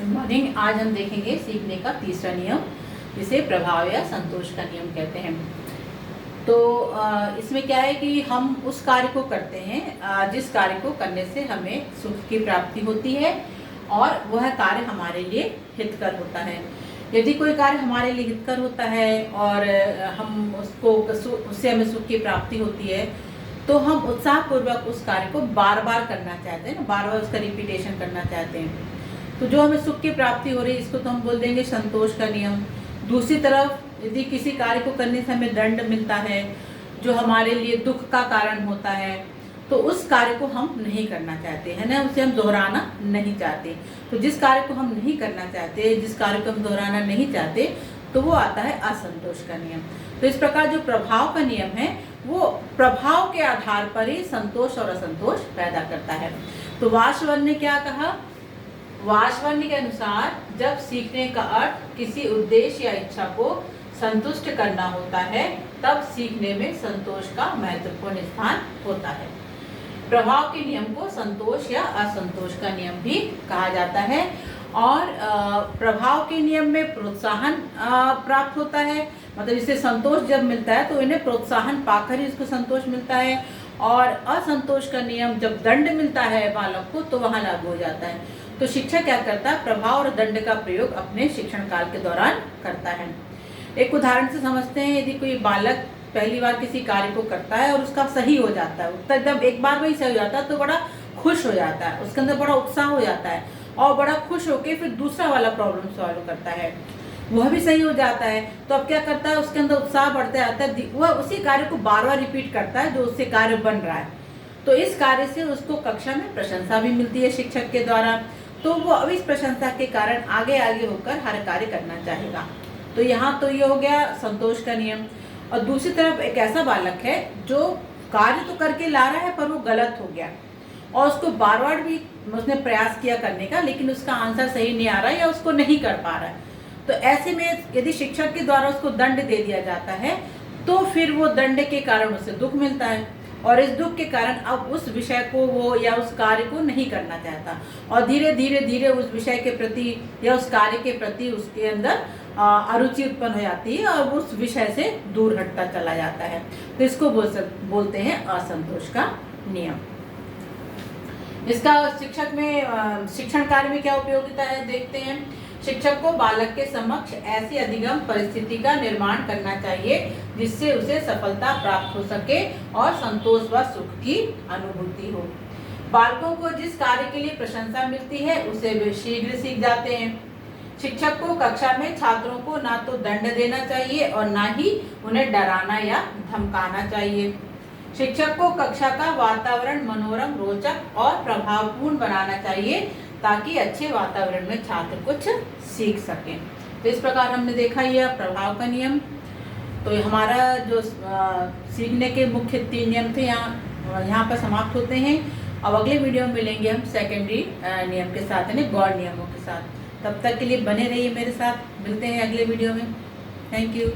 Good morning. आज हम देखेंगे सीखने का तीसरा नियम, जिसे प्रभाव या संतोष का नियम कहते हैं। तो इसमें क्या है कि हम उस कार्य को करते हैं जिस कार्य को करने से हमें सुख की प्राप्ति होती है और वह कार्य हमारे लिए हितकर होता है। यदि कोई कार्य हमारे लिए हितकर होता है और हम उससे हमें सुख की प्राप्ति होती है, तो हम उत्साहपूर्वक उस कार्य को बार बार करना चाहते हैं, बार बार उसका रिपीटेशन करना चाहते हैं। तो जो हमें सुख की प्राप्ति हो रही है, इसको तो हम बोल देंगे संतोष का नियम। दूसरी तरफ यदि किसी कार्य को करने से हमें दंड मिलता है जो हमारे लिए दुख का कारण होता है, तो उस कार्य को हम नहीं करना चाहते हैं ना, उसे हम दोहराना नहीं चाहते। तो जिस कार्य को हम नहीं करना चाहते, जिस कार्य को हम दोहराना नहीं चाहते, तो वो आता है असंतोष का नियम। तो इस प्रकार जो प्रभाव का नियम है, वो प्रभाव के आधार पर ही संतोष और असंतोष पैदा करता है। तो वाशवर्ण ने क्या कहा? वाशवर्ण के अनुसार जब सीखने का अर्थ किसी उद्देश्य या इच्छा को संतुष्ट करना होता है, तब सीखने में संतोष का महत्वपूर्ण स्थान होता है। प्रभाव के नियम को संतोष या असंतोष का नियम भी कहा जाता है। और प्रभाव के नियम में प्रोत्साहन प्राप्त होता है, मतलब इससे संतोष जब मिलता है तो इन्हें प्रोत्साहन पाकर ही इसको संतोष मिलता है। और असंतोष का नियम जब दंड मिलता है बालक को, तो वहाँ लागू हो जाता है। तो शिक्षक क्या करता है? प्रभाव और दंड का प्रयोग अपने शिक्षण काल के दौरान करता है। एक उदाहरण से समझते हैं। यदि कोई बालक पहली बार किसी कार्य को करता है और उसका सही हो जाता है, तो एकदम एक बार में ही सही हो जाता है, तो बड़ा खुश हो जाता है, उसके अंदर बड़ा उत्साह हो जाता है और बड़ा खुश होकर फिर दूसरा वाला प्रॉब्लम सॉल्व करता है, वह भी सही हो जाता है। तो अब क्या करता है? उसके अंदर उत्साह बढ़ते आता है, वह उसी कार्य को बार बार रिपीट करता है जो उससे कार्य बन रहा है। तो इस कार्य से उसको कक्षा में प्रशंसा भी मिलती है शिक्षक के द्वारा। तो वो अब इस प्रशंसा के कारण आगे आगे होकर हर कार्य करना चाहेगा। तो यहाँ तो ये हो गया संतोष का नियम। और दूसरी तरफ एक ऐसा बालक है जो कार्य तो करके ला रहा है, पर वो गलत हो गया और उसको बार बार भी उसने प्रयास किया करने का, लेकिन उसका आंसर सही नहीं आ रहा है या उसको नहीं कर पा रहा है। तो ऐसे में यदि शिक्षक के द्वारा उसको दंड दे दिया जाता है, तो फिर वो दंड के कारण उसे दुख मिलता है और इस दुख के कारण अब उस विषय को वो या उस कार्य को नहीं करना चाहता और धीरे धीरे धीरे उस विषय के प्रति या उस कार्य के प्रति उसके अंदर अरुचि उत्पन्न हो जाती है और उस विषय से दूर हटता चला जाता है। तो इसको बोलते हैं असंतोष का नियम। इसका शिक्षक में शिक्षण कार्य में क्या उपयोगिता है, देखते हैं। शिक्षक को बालक के समक्ष ऐसी अधिगम परिस्थिति का निर्माण करना चाहिए जिससे उसे सफलता प्राप्त हो सके और संतोष व सुख की अनुभूति हो। बालकों को जिस कार्य के लिए प्रशंसा मिलती है उसे वे शीघ्र सीख जाते हैं। शिक्षक को कक्षा में छात्रों को ना तो दंड देना चाहिए और ना ही उन्हें डराना या धमकाना चाहिए। शिक्षक को कक्षा का वातावरण मनोरम, रोचक और प्रभावपूर्ण बनाना चाहिए ताकि अच्छे वातावरण में छात्र कुछ सीख सकें। तो इस प्रकार हमने देखा यह प्रभाव का नियम। तो हमारा जो सीखने के मुख्य 3 नियम थे यहाँ पर समाप्त होते हैं। अब अगले वीडियो में मिलेंगे हम सेकेंडरी नियम के साथ, यानी गौण नियमों के साथ। तब तक के लिए बने रहिए मेरे साथ। मिलते हैं अगले वीडियो में। Thank you.